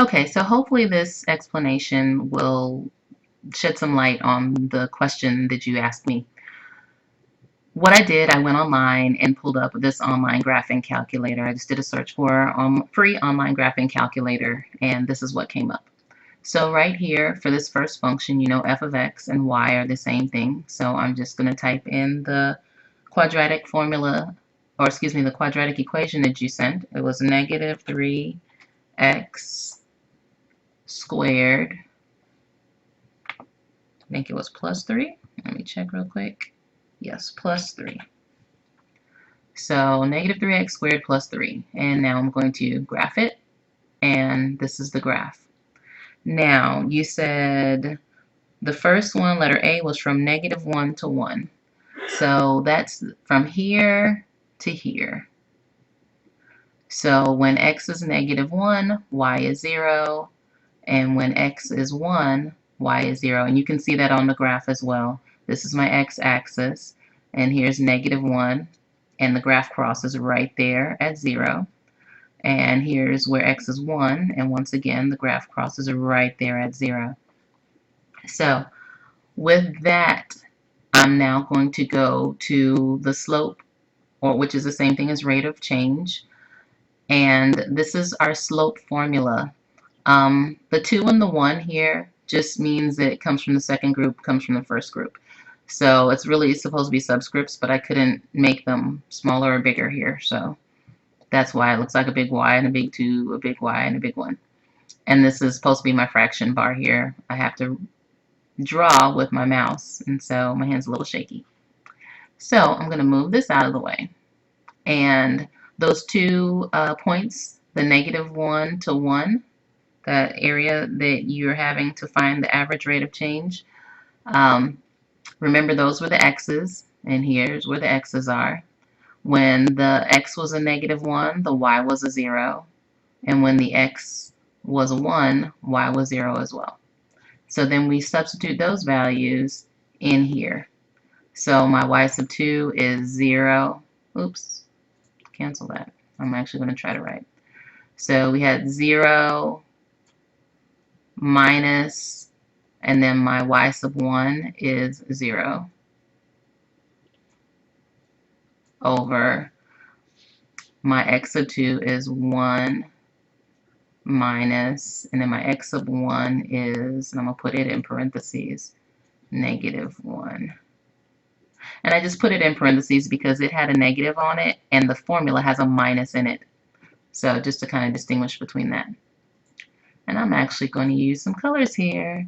Okay, so hopefully this explanation will shed some light on the question that you asked me. What I did, I went online and pulled up this online graphing calculator. I just did a search for free online graphing calculator, and this is what came up. So right here, for this first function, you know f of x and y are the same thing. So I'm just going to type in the quadratic formula, or excuse me, the quadratic equation that you sent. It was negative 3x squared. I think it was plus 3. Let me check real quick. Yes, plus 3. So negative 3x squared plus 3. And now I'm going to graph it. And this is the graph. Now, you said the first one, letter A, was from negative 1 to 1. So that's from here to here. So when x is negative 1, y is 0. And when x is 1, y is 0. And you can see that on the graph as well. This is my x-axis, and here's negative 1, and the graph crosses right there at 0. And here's where x is 1, and once again, the graph crosses right there at 0. So with that, I'm now going to go to the slope, or which is the same thing as rate of change. And this is our slope formula. The 2 and the 1 here just means that it comes from the second group, comes from the first group. So it's really supposed to be subscripts, but I couldn't make them smaller or bigger here. So that's why it looks like a big Y and a big 2, a big Y and a big 1. And this is supposed to be my fraction bar here. I have to draw with my mouse, and so my hand's a little shaky. So I'm going to move this out of the way. And those 2 points, the negative 1 to 1, that area that you're having to find the average rate of change. Remember, those were the x's, and here's where the x's are. When the x was a negative 1, the y was a 0. And when the x was a 1, y was 0 as well. So then we substitute those values in here. So my y sub 2 is 0. Oops, cancel that. I'm actually going to try to write. So we had 0 minus, and then my y sub 1 is 0 over my x sub 2 is 1 minus, and then my x sub 1 is, and I'm going to put it in parentheses, negative 1. And I just put it in parentheses because it had a negative on it, and the formula has a minus in it. So just to kind of distinguish between that. And I'm actually going to use some colors here.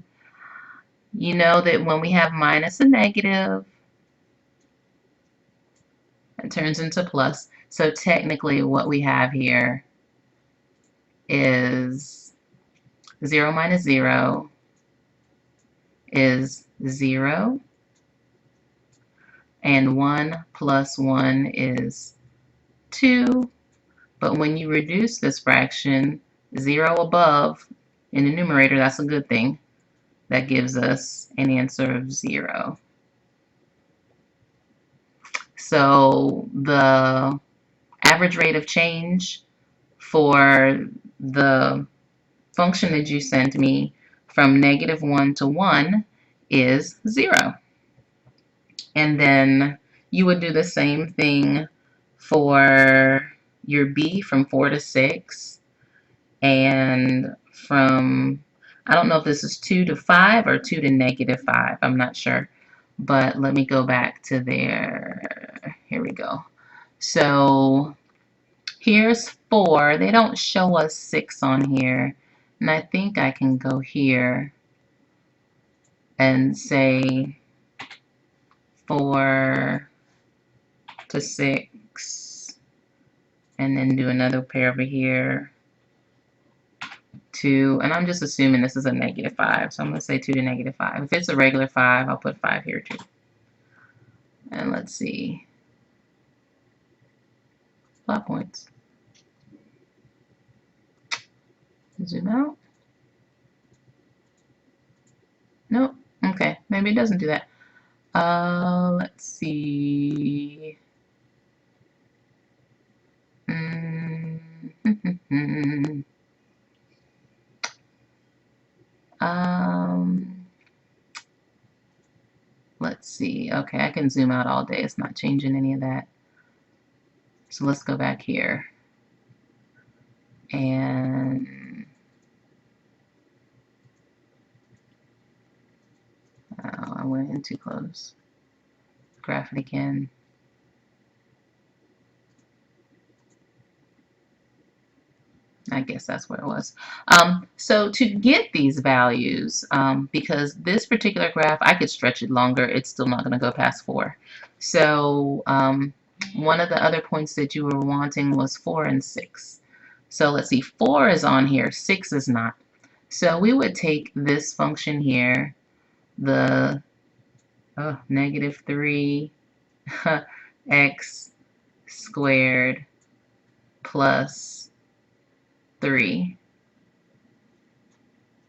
You know that when we have minus and negative, it turns into plus. So technically what we have here is 0 minus 0 is 0, and 1 plus 1 is 2. But when you reduce this fraction, 0 above in the numerator, that's a good thing. That gives us an answer of 0. So the average rate of change for the function that you sent me from negative 1 to 1 is 0. And then you would do the same thing for your b from 4 to 6, and from, I don't know if this is 2 to 5 or 2 to negative 5. I'm not sure. But let me go back to there. Here we go. So here's 4. They don't show us 6 on here. And I think I can go here and say 4 to 6. And then do another pair over here. 2. And I'm just assuming this is a negative 5. So I'm going to say 2 to negative 5. If it's a regular 5, I'll put 5 here too. And let's see. Plot points. Zoom out. Nope. Okay. Maybe it doesn't do that. Let's see. Let's see. Okay, I can zoom out all day. It's not changing any of that. So let's go back here. And oh, I went in too close. Graph it again. I guess that's what it was. So to get these values, because this particular graph, I could stretch it longer, it's still not going to go past 4. So one of the other points that you were wanting was 4 and 6. So let's see, 4 is on here, 6 is not. So we would take this function here, the negative 3 x squared plus 3.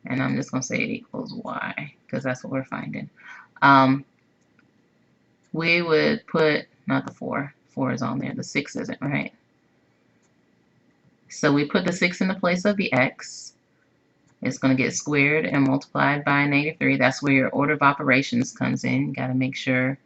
And I'm just going to say it equals y, because that's what we're finding. We would put, not the 4. 4 is on there. The 6 isn't, right? So we put the 6 in the place of the x. It's going to get squared and multiplied by negative 3. That's where your order of operations comes in. You got to make sure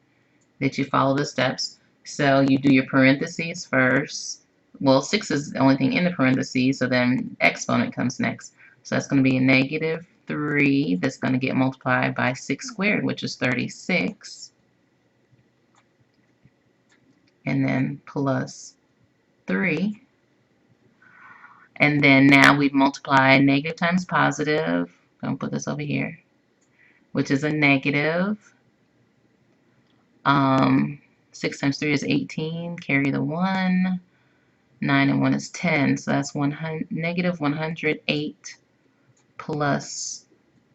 that you follow the steps. So you do your parentheses first. Well, 6 is the only thing in the parentheses, so then exponent comes next. So that's going to be a negative 3 that's going to get multiplied by 6 squared, which is 36. And then plus 3. And then now we've multiplied negative times positive. I'm going to put this over here, which is a negative. 6 times 3 is 18. Carry the 1. 9 and 1 is 10. So that's negative 108 plus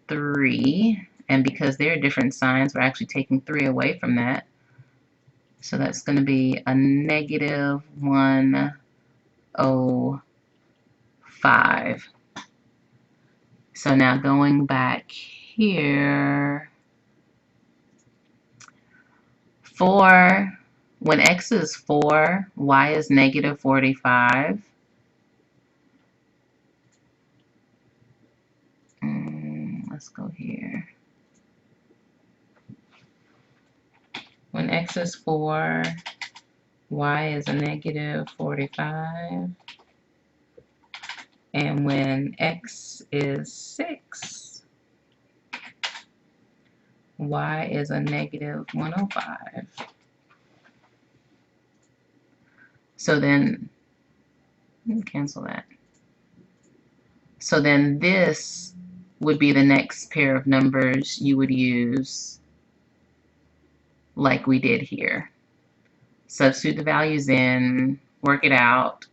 3. And because they're different signs, we're actually taking 3 away from that. So that's going to be a negative 105. So now going back here, when x is 4, y is negative 45. Let's go here. When x is 4, y is a negative 45. And when x is 6, y is a negative 105. So then, cancel that. So then this would be the next pair of numbers you would use like we did here. Substitute the values in, work it out,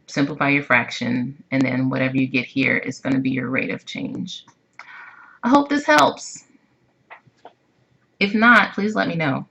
simplify your fraction, and then whatever you get here is going to be your rate of change. I hope this helps. If not, please let me know.